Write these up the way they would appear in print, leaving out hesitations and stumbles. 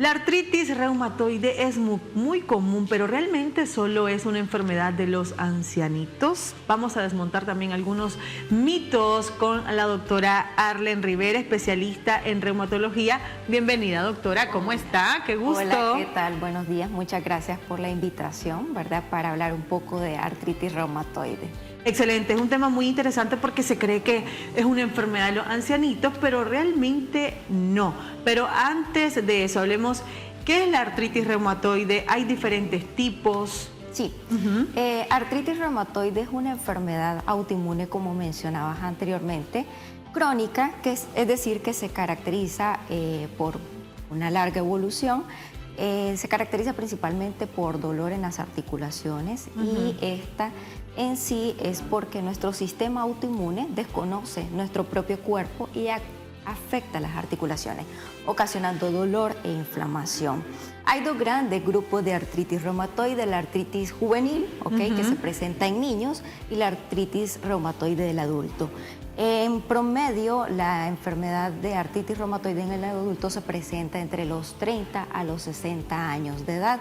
La artritis reumatoide es muy común, pero realmente solo es una enfermedad de los ancianitos. Vamos a desmontar también algunos mitos con la doctora Arlen Rivera, especialista en reumatología. Bienvenida, doctora, ¿cómo está? Qué gusto. Hola, ¿qué tal? Buenos días, muchas gracias por la invitación, ¿verdad? Para hablar un poco de artritis reumatoide. Excelente, es un tema muy interesante porque se cree que es una enfermedad de los ancianitos, pero realmente no. Pero antes de eso, hablemos, ¿qué es la artritis reumatoide? ¿Hay diferentes tipos? Sí, artritis reumatoide es una enfermedad autoinmune, como mencionabas anteriormente, crónica, es decir, que se caracteriza por una larga evolución. Se caracteriza principalmente por dolor en las articulaciones y esta en sí es porque nuestro sistema autoinmune desconoce nuestro propio cuerpo y afecta las articulaciones, ocasionando dolor e inflamación. Hay dos grandes grupos de artritis reumatoide: la artritis juvenil, que se presenta en niños, y la artritis reumatoide del adulto. En promedio, la enfermedad de artritis reumatoide en el adulto se presenta entre los 30 a los 60 años de edad,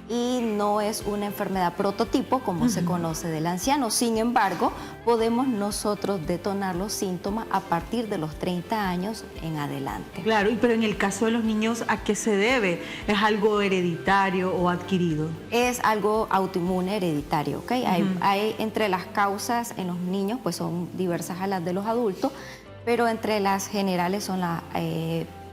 y no es una enfermedad prototipo como se conoce del anciano. Sin embargo, podemos nosotros detonar los síntomas a partir de los 30 años en adelante. Claro, pero en el caso de los niños, ¿a qué se debe? ¿Es algo hereditario o adquirido? Es algo autoinmune hereditario, Hay entre las causas en los niños, pues son diversas a las de los adultos, pero entre las generales son las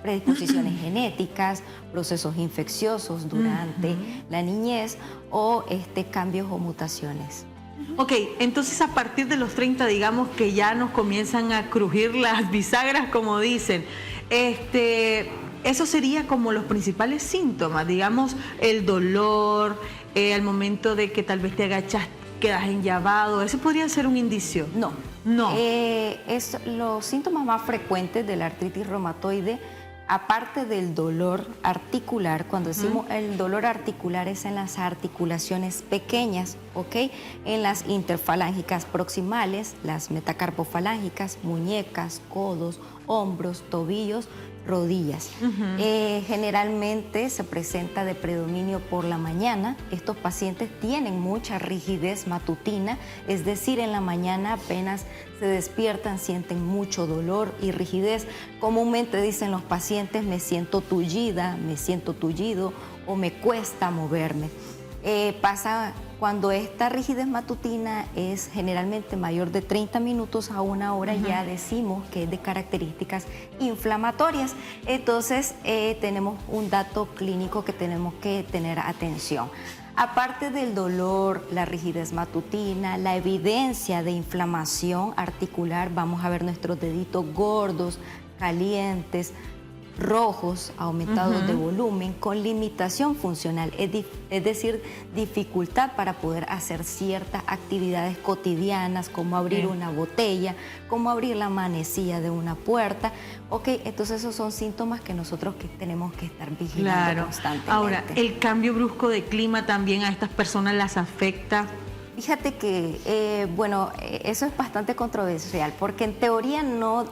predisposiciones genéticas, procesos infecciosos durante la niñez o cambios o mutaciones. Ok, entonces a partir de los 30, digamos que ya nos comienzan a crujir las bisagras, como dicen. Eso sería como los principales síntomas, digamos, el dolor, al momento de que tal vez te agachas, quedas enllavado. ¿Eso podría ser un indicio? No. No. Es los síntomas más frecuentes de la artritis reumatoide. Aparte del dolor articular, cuando decimos el dolor articular es en las articulaciones pequeñas, en las interfalángicas proximales, las metacarpofalángicas, muñecas, codos, hombros, tobillos, rodillas. Generalmente se presenta de predominio por la mañana. Estos pacientes tienen mucha rigidez matutina, es decir, en la mañana apenas se despiertan, sienten mucho dolor y rigidez. Comúnmente dicen los pacientes: me siento tullida, me siento tullido o me cuesta moverme. Pasa cuando esta rigidez matutina es generalmente mayor de 30 minutos a una hora, ya decimos que es de características inflamatorias. Entonces tenemos un dato clínico que tenemos que tener atención. Aparte del dolor, la rigidez matutina, la evidencia de inflamación articular, vamos a ver nuestros deditos gordos, calientes, rojos, aumentados de volumen, con limitación funcional, es decir, dificultad para poder hacer ciertas actividades cotidianas, como abrir una botella, como abrir la manecilla de una puerta. Entonces esos son síntomas que nosotros tenemos que estar vigilando constantemente. Ahora, ¿el cambio brusco de clima también a estas personas las afecta? Fíjate que, eso es bastante controversial, porque en teoría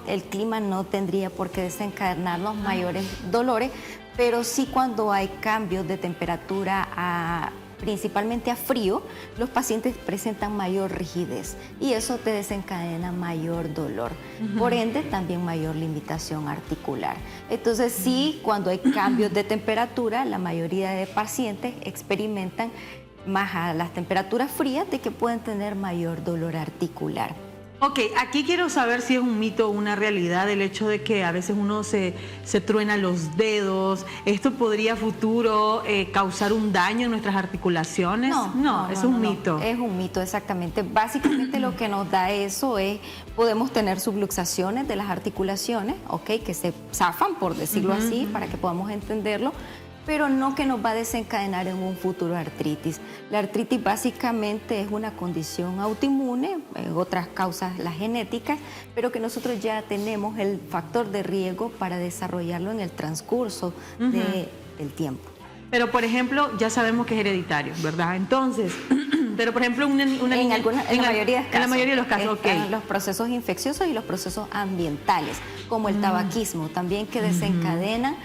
el clima no tendría por qué desencadenar los mayores dolores, pero sí cuando hay cambios de temperatura principalmente a frío, los pacientes presentan mayor rigidez y eso te desencadena mayor dolor, por ende también mayor limitación articular. Entonces sí, cuando hay cambios de temperatura, la mayoría de pacientes experimentan más a las temperaturas frías, de que pueden tener mayor dolor articular. Aquí quiero saber si es un mito o una realidad el hecho de que a veces uno se truena los dedos. ¿Esto podría a futuro causar un daño en nuestras articulaciones? No, es un mito. Es un mito, exactamente. Básicamente lo que nos da eso es, podemos tener subluxaciones de las articulaciones, que se zafan, por decirlo así, para que podamos entenderlo, pero no que nos va a desencadenar en un futuro artritis. La artritis básicamente es una condición autoinmune, otras causas las genéticas, pero que nosotros ya tenemos el factor de riesgo para desarrollarlo en el transcurso del tiempo. Pero, por ejemplo, ya sabemos que es hereditario, ¿verdad? Entonces, pero por ejemplo, en la mayoría de los casos, los procesos infecciosos y los procesos ambientales, como el tabaquismo, también que desencadenan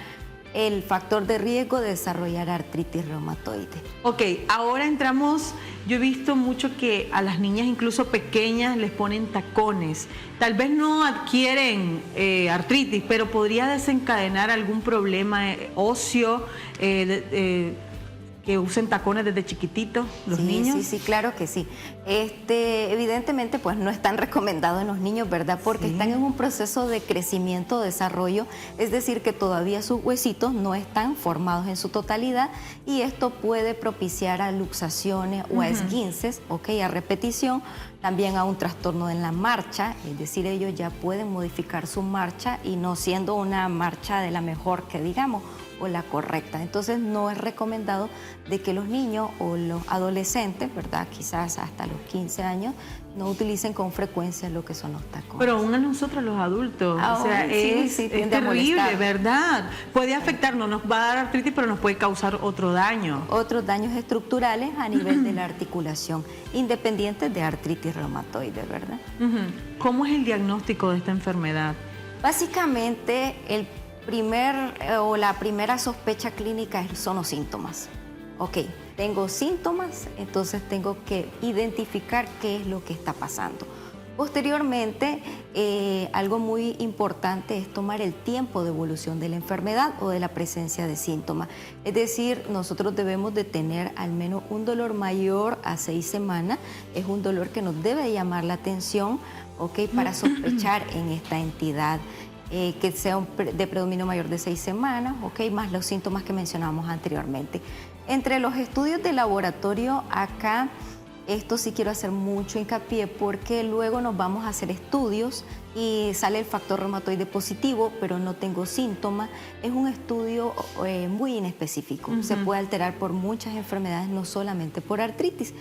el factor de riesgo de desarrollar artritis reumatoide. Ok, ahora entramos, yo he visto mucho que a las niñas incluso pequeñas les ponen tacones. Tal vez no adquieren artritis, pero podría desencadenar algún problema óseo, que usen tacones desde chiquititos los niños. Sí, claro que sí. Evidentemente, pues no es tan recomendado en los niños, ¿verdad? Porque están en un proceso de crecimiento, desarrollo, es decir, que todavía sus huesitos no están formados en su totalidad y esto puede propiciar a luxaciones o a esguinces, a repetición, también a un trastorno en la marcha, es decir, ellos ya pueden modificar su marcha y no siendo una marcha de la mejor que digamos, o la correcta. Entonces no es recomendado de que los niños o los adolescentes, ¿verdad? Quizás hasta los 15 años, no utilicen con frecuencia lo que son los tacones. Pero aún a nosotros los adultos, o sea, es terrible, ¿verdad? Puede afectarnos, nos va a dar artritis, pero nos puede causar otro daño. Otros daños estructurales a nivel de la articulación, independientes de artritis reumatoide, ¿verdad? ¿Cómo es el diagnóstico de esta enfermedad? Básicamente, la primera sospecha clínica son los síntomas. Ok, tengo síntomas, entonces tengo que identificar qué es lo que está pasando. Posteriormente, algo muy importante es tomar el tiempo de evolución de la enfermedad o de la presencia de síntomas. Es decir, nosotros debemos de tener al menos un dolor mayor a 6 semanas. Es un dolor que nos debe llamar la atención, para sospechar en esta entidad. Que sea de predominio mayor de 6 semanas, más los síntomas que mencionamos anteriormente. Entre los estudios de laboratorio acá, esto sí quiero hacer mucho hincapié porque luego nos vamos a hacer estudios y sale el factor reumatoide positivo, pero no tengo síntomas. Es un estudio muy inespecífico. Se puede alterar por muchas enfermedades, no solamente por artritis.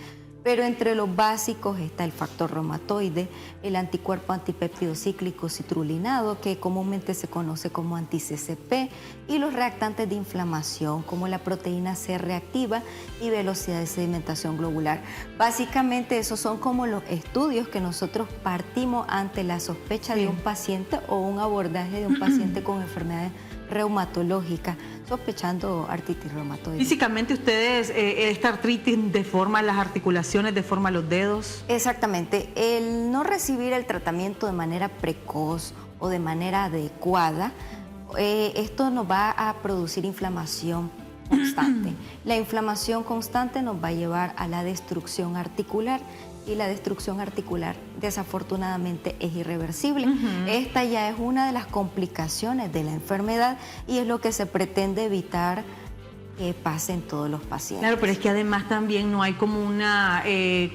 Pero entre los básicos está el factor reumatoide, el anticuerpo antipéptido cíclico citrulinado, que comúnmente se conoce como anti-CCP, y los reactantes de inflamación, como la proteína C reactiva y velocidad de sedimentación globular. Básicamente esos son como los estudios que nosotros partimos ante la sospecha de un paciente o un abordaje de un paciente con enfermedades reumatológicas, sospechando artritis reumatoide. Físicamente ustedes, esta artritis deforma las articulaciones, deforma los dedos. Exactamente. El no recibir el tratamiento de manera precoz o de manera adecuada, esto nos va a producir inflamación constante. La inflamación constante nos va a llevar a la destrucción articular y la destrucción articular desafortunadamente es irreversible. Esta ya es una de las complicaciones de la enfermedad y es lo que se pretende evitar que pase en todos los pacientes. Claro, pero es que además también no hay como una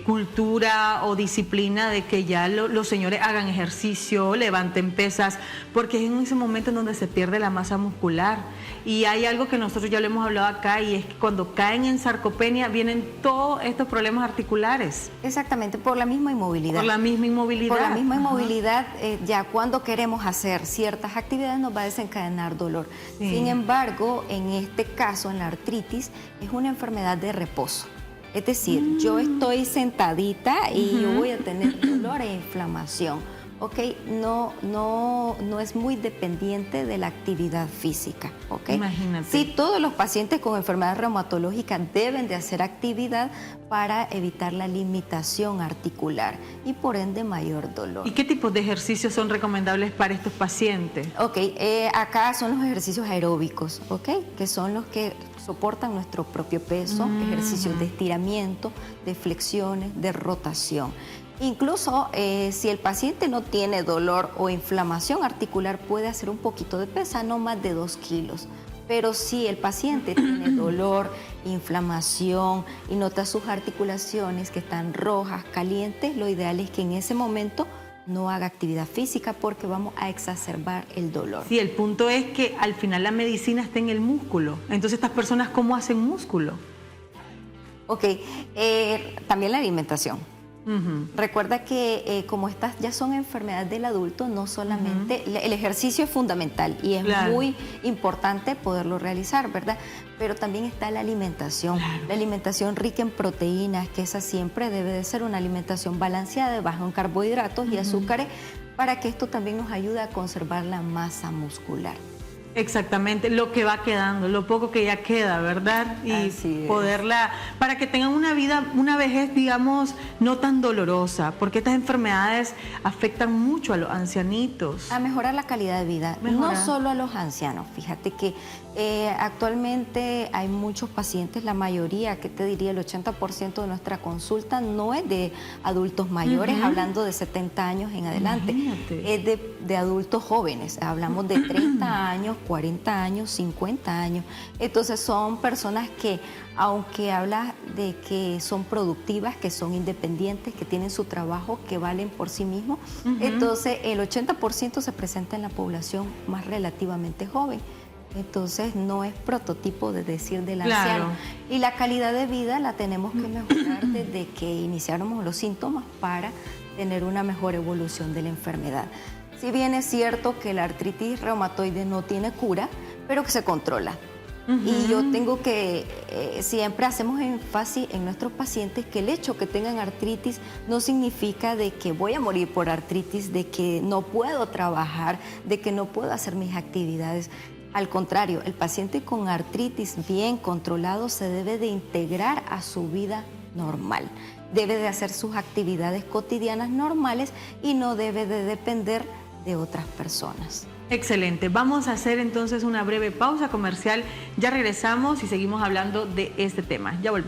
cultura o disciplina de que ya los señores hagan ejercicio, levanten pesas, porque es en ese momento en donde se pierde la masa muscular. Y hay algo que nosotros ya lo hemos hablado acá y es que cuando caen en sarcopenia vienen todos estos problemas articulares. Exactamente, por la misma inmovilidad. Por la misma inmovilidad. Por la misma inmovilidad, ya cuando queremos hacer ciertas actividades nos va a desencadenar dolor. Sí. Sin embargo, en este caso, en la artritis, es una enfermedad de reposo. Es decir, yo estoy sentadita y yo voy a tener dolor e inflamación. No es muy dependiente de la actividad física. Imagínate. Sí, todos los pacientes con enfermedades reumatológicas deben de hacer actividad para evitar la limitación articular y por ende mayor dolor. ¿Y qué tipos de ejercicios son recomendables para estos pacientes? Acá son los ejercicios aeróbicos, que son los que soportan nuestro propio peso, ejercicios de estiramiento, de flexiones, de rotación. Incluso si el paciente no tiene dolor o inflamación articular, puede hacer un poquito de pesa, no más de 2 kilos. Pero si el paciente tiene dolor, inflamación y nota sus articulaciones que están rojas, calientes, lo ideal es que en ese momento no haga actividad física porque vamos a exacerbar el dolor. Sí, el punto es que al final la medicina está en el músculo. Entonces, ¿estas personas cómo hacen músculo? También la alimentación. Recuerda que como estas ya son enfermedades del adulto, no solamente el ejercicio es fundamental y es muy importante poderlo realizar, ¿verdad? Pero también está la alimentación, la alimentación rica en proteínas, que esa siempre debe de ser una alimentación balanceada, baja en carbohidratos y azúcares, para que esto también nos ayude a conservar la masa muscular. Exactamente, lo que va quedando, lo poco que ya queda, ¿verdad? Y Así es. poderla, para que tengan una vida, una vejez, digamos, no tan dolorosa, porque estas enfermedades afectan mucho a los ancianitos. A mejorar la calidad de vida, Mejorar. no solo a los ancianos. Fíjate que actualmente hay muchos pacientes, la mayoría, que te diría el 80% de nuestra consulta no es de adultos mayores, hablando de 70 años en adelante, Imagínate. es de adultos jóvenes, hablamos de 30 años, 40 años, 50 años. Entonces son personas que, aunque hablas de que son productivas, que son independientes, que tienen su trabajo, que valen por sí mismos, entonces el 80% se presenta en la población más relativamente joven. Entonces no es prototipo de decir del Claro. anciano. Y la calidad de vida la tenemos que mejorar desde que iniciáramos los síntomas para tener una mejor evolución de la enfermedad. Si bien es cierto que la artritis reumatoide no tiene cura, pero que se controla. Y yo tengo que, siempre hacemos énfasis en nuestros pacientes que el hecho que tengan artritis no significa de que voy a morir por artritis, de que no puedo trabajar, de que no puedo hacer mis actividades. Al contrario, el paciente con artritis bien controlado se debe de integrar a su vida normal. Debe de hacer sus actividades cotidianas normales y no debe de depender de otras personas. Excelente. Vamos a hacer entonces una breve pausa comercial. Ya regresamos y seguimos hablando de este tema. Ya volvemos.